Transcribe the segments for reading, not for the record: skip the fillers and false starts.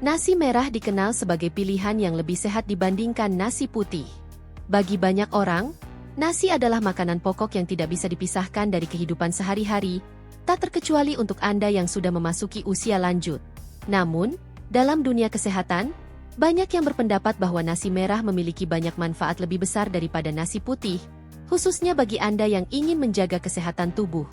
Nasi merah dikenal sebagai pilihan yang lebih sehat dibandingkan nasi putih. Bagi banyak orang, nasi adalah makanan pokok yang tidak bisa dipisahkan dari kehidupan sehari-hari, tak terkecuali untuk Anda yang sudah memasuki usia lanjut. Namun, dalam dunia kesehatan, banyak yang berpendapat bahwa nasi merah memiliki banyak manfaat lebih besar daripada nasi putih, khususnya bagi Anda yang ingin menjaga kesehatan tubuh.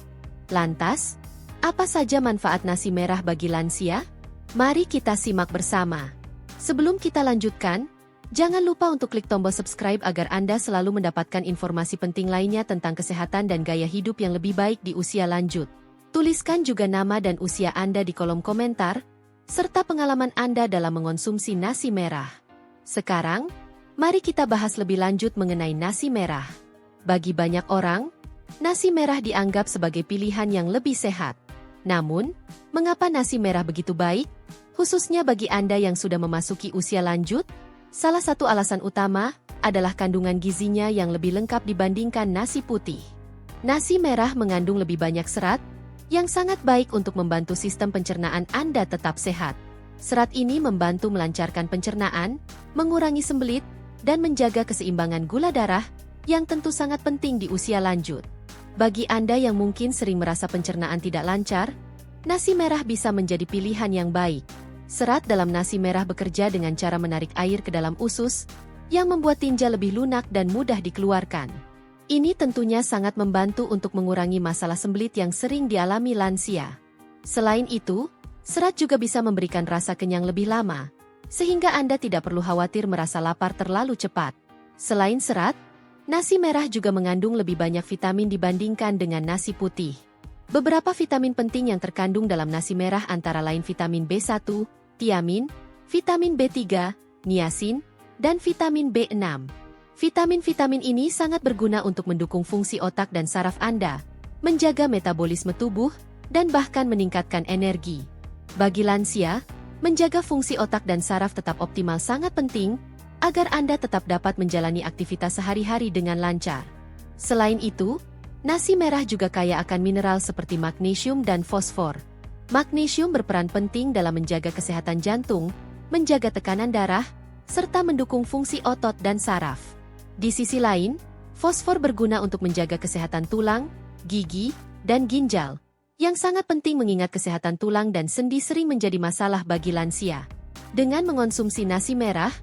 Lantas, apa saja manfaat nasi merah bagi lansia? Mari kita simak bersama. Sebelum kita lanjutkan, jangan lupa untuk klik tombol subscribe agar Anda selalu mendapatkan informasi penting lainnya tentang kesehatan dan gaya hidup yang lebih baik di usia lanjut. Tuliskan juga nama dan usia Anda di kolom komentar, serta pengalaman Anda dalam mengonsumsi nasi merah. Sekarang, mari kita bahas lebih lanjut mengenai nasi merah. Bagi banyak orang, nasi merah dianggap sebagai pilihan yang lebih sehat. Namun, mengapa nasi merah begitu baik? Khususnya bagi Anda yang sudah memasuki usia lanjut, salah satu alasan utama adalah kandungan gizinya yang lebih lengkap dibandingkan nasi putih. Nasi merah mengandung lebih banyak serat, yang sangat baik untuk membantu sistem pencernaan Anda tetap sehat. Serat ini membantu melancarkan pencernaan, mengurangi sembelit, dan menjaga keseimbangan gula darah, yang tentu sangat penting di usia lanjut. Bagi Anda yang mungkin sering merasa pencernaan tidak lancar, nasi merah bisa menjadi pilihan yang baik. Serat dalam nasi merah bekerja dengan cara menarik air ke dalam usus, yang membuat tinja lebih lunak dan mudah dikeluarkan. Ini tentunya sangat membantu untuk mengurangi masalah sembelit yang sering dialami lansia. Selain itu, serat juga bisa memberikan rasa kenyang lebih lama, sehingga Anda tidak perlu khawatir merasa lapar terlalu cepat. Selain serat, nasi merah juga mengandung lebih banyak vitamin dibandingkan dengan nasi putih. Beberapa vitamin penting yang terkandung dalam nasi merah antara lain vitamin B1, tiamin, vitamin B3, niasin, dan vitamin B6. Vitamin-vitamin ini sangat berguna untuk mendukung fungsi otak dan saraf Anda, menjaga metabolisme tubuh, dan bahkan meningkatkan energi. Bagi lansia, menjaga fungsi otak dan saraf tetap optimal sangat penting, agar Anda tetap dapat menjalani aktivitas sehari-hari dengan lancar. Selain itu, nasi merah juga kaya akan mineral seperti magnesium dan fosfor. Magnesium berperan penting dalam menjaga kesehatan jantung, menjaga tekanan darah, serta mendukung fungsi otot dan saraf. Di sisi lain, fosfor berguna untuk menjaga kesehatan tulang, gigi, dan ginjal, yang sangat penting mengingat kesehatan tulang dan sendi sering menjadi masalah bagi lansia. Dengan mengonsumsi nasi merah,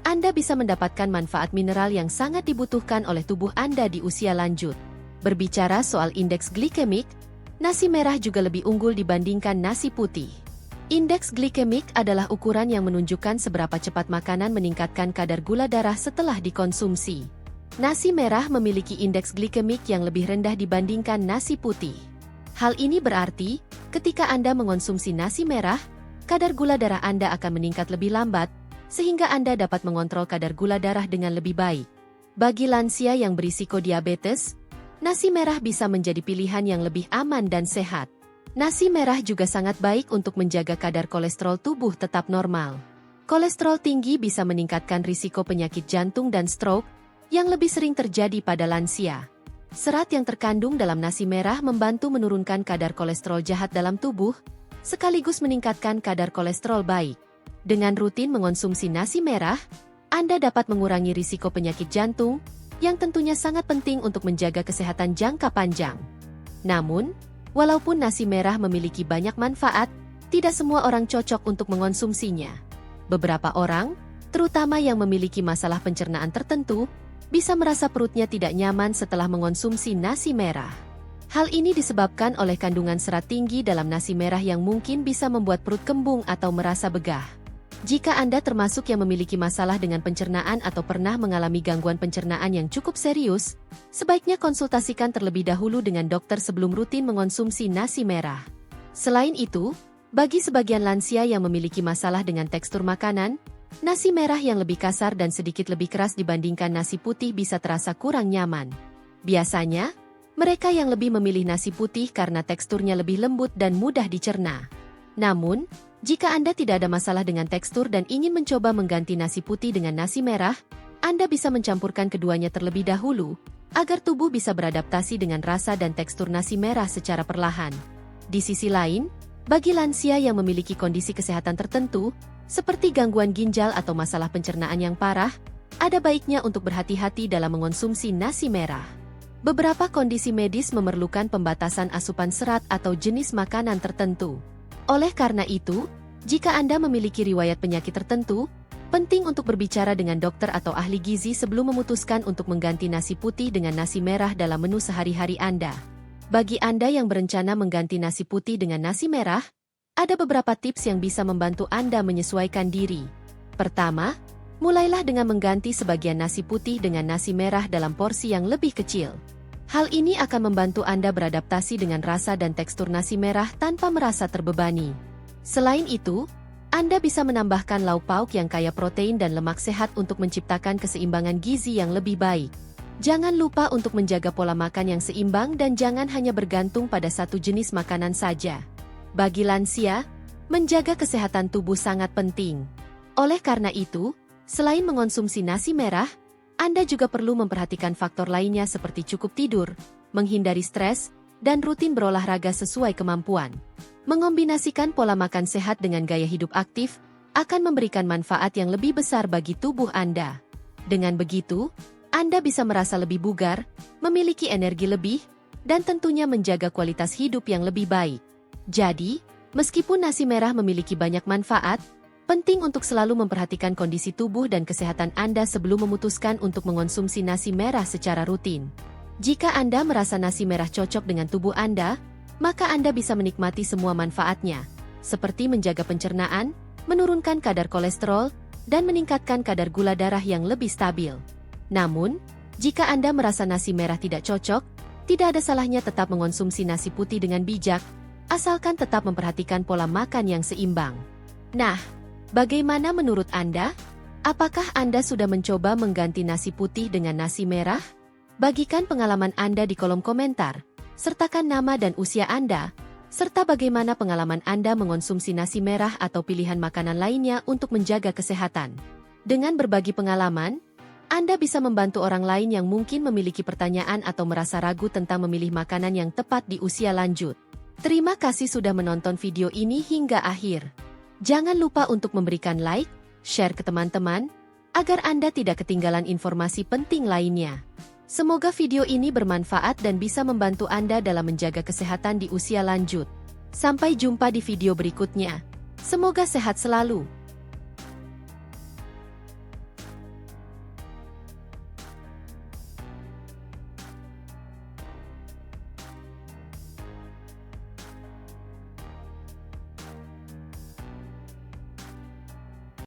Anda bisa mendapatkan manfaat mineral yang sangat dibutuhkan oleh tubuh Anda di usia lanjut. Berbicara soal indeks glikemik, nasi merah juga lebih unggul dibandingkan nasi putih. Indeks glikemik adalah ukuran yang menunjukkan seberapa cepat makanan meningkatkan kadar gula darah setelah dikonsumsi. Nasi merah memiliki indeks glikemik yang lebih rendah dibandingkan nasi putih. Hal ini berarti, ketika Anda mengonsumsi nasi merah, kadar gula darah Anda akan meningkat lebih lambat, sehingga Anda dapat mengontrol kadar gula darah dengan lebih baik. Bagi lansia yang berisiko diabetes, nasi merah bisa menjadi pilihan yang lebih aman dan sehat. Nasi merah juga sangat baik untuk menjaga kadar kolesterol tubuh tetap normal. Kolesterol tinggi bisa meningkatkan risiko penyakit jantung dan stroke, yang lebih sering terjadi pada lansia. Serat yang terkandung dalam nasi merah membantu menurunkan kadar kolesterol jahat dalam tubuh, sekaligus meningkatkan kadar kolesterol baik. Dengan rutin mengonsumsi nasi merah, Anda dapat mengurangi risiko penyakit jantung, yang tentunya sangat penting untuk menjaga kesehatan jangka panjang. Namun, walaupun nasi merah memiliki banyak manfaat, tidak semua orang cocok untuk mengonsumsinya. Beberapa orang, terutama yang memiliki masalah pencernaan tertentu, bisa merasa perutnya tidak nyaman setelah mengonsumsi nasi merah. Hal ini disebabkan oleh kandungan serat tinggi dalam nasi merah yang mungkin bisa membuat perut kembung atau merasa begah. Jika Anda termasuk yang memiliki masalah dengan pencernaan atau pernah mengalami gangguan pencernaan yang cukup serius, sebaiknya konsultasikan terlebih dahulu dengan dokter sebelum rutin mengonsumsi nasi merah. Selain itu, bagi sebagian lansia yang memiliki masalah dengan tekstur makanan, nasi merah yang lebih kasar dan sedikit lebih keras dibandingkan nasi putih bisa terasa kurang nyaman. Biasanya, mereka yang lebih memilih nasi putih karena teksturnya lebih lembut dan mudah dicerna. Namun, jika Anda tidak ada masalah dengan tekstur dan ingin mencoba mengganti nasi putih dengan nasi merah, Anda bisa mencampurkan keduanya terlebih dahulu, agar tubuh bisa beradaptasi dengan rasa dan tekstur nasi merah secara perlahan. Di sisi lain, bagi lansia yang memiliki kondisi kesehatan tertentu, seperti gangguan ginjal atau masalah pencernaan yang parah, ada baiknya untuk berhati-hati dalam mengonsumsi nasi merah. Beberapa kondisi medis memerlukan pembatasan asupan serat atau jenis makanan tertentu. Oleh karena itu, jika Anda memiliki riwayat penyakit tertentu, penting untuk berbicara dengan dokter atau ahli gizi sebelum memutuskan untuk mengganti nasi putih dengan nasi merah dalam menu sehari-hari Anda. Bagi Anda yang berencana mengganti nasi putih dengan nasi merah, ada beberapa tips yang bisa membantu Anda menyesuaikan diri. Pertama, mulailah dengan mengganti sebagian nasi putih dengan nasi merah dalam porsi yang lebih kecil. Hal ini akan membantu Anda beradaptasi dengan rasa dan tekstur nasi merah tanpa merasa terbebani. Selain itu, Anda bisa menambahkan lauk pauk yang kaya protein dan lemak sehat untuk menciptakan keseimbangan gizi yang lebih baik. Jangan lupa untuk menjaga pola makan yang seimbang dan jangan hanya bergantung pada satu jenis makanan saja. Bagi lansia, menjaga kesehatan tubuh sangat penting. Oleh karena itu, selain mengonsumsi nasi merah, Anda juga perlu memperhatikan faktor lainnya seperti cukup tidur, menghindari stres, dan rutin berolahraga sesuai kemampuan. Mengombinasikan pola makan sehat dengan gaya hidup aktif akan memberikan manfaat yang lebih besar bagi tubuh Anda. Dengan begitu, Anda bisa merasa lebih bugar, memiliki energi lebih, dan tentunya menjaga kualitas hidup yang lebih baik. Jadi, meskipun nasi merah memiliki banyak manfaat, penting untuk selalu memperhatikan kondisi tubuh dan kesehatan Anda sebelum memutuskan untuk mengonsumsi nasi merah secara rutin. Jika Anda merasa nasi merah cocok dengan tubuh Anda, maka Anda bisa menikmati semua manfaatnya, seperti menjaga pencernaan, menurunkan kadar kolesterol, dan meningkatkan kadar gula darah yang lebih stabil. Namun, jika Anda merasa nasi merah tidak cocok, tidak ada salahnya tetap mengonsumsi nasi putih dengan bijak, asalkan tetap memperhatikan pola makan yang seimbang. Nah, bagaimana menurut Anda? Apakah Anda sudah mencoba mengganti nasi putih dengan nasi merah? Bagikan pengalaman Anda di kolom komentar, sertakan nama dan usia Anda, serta bagaimana pengalaman Anda mengonsumsi nasi merah atau pilihan makanan lainnya untuk menjaga kesehatan. Dengan berbagi pengalaman, Anda bisa membantu orang lain yang mungkin memiliki pertanyaan atau merasa ragu tentang memilih makanan yang tepat di usia lanjut. Terima kasih sudah menonton video ini hingga akhir. Jangan lupa untuk memberikan like, share ke teman-teman, agar Anda tidak ketinggalan informasi penting lainnya. Semoga video ini bermanfaat dan bisa membantu Anda dalam menjaga kesehatan di usia lanjut. Sampai jumpa di video berikutnya. Semoga sehat selalu.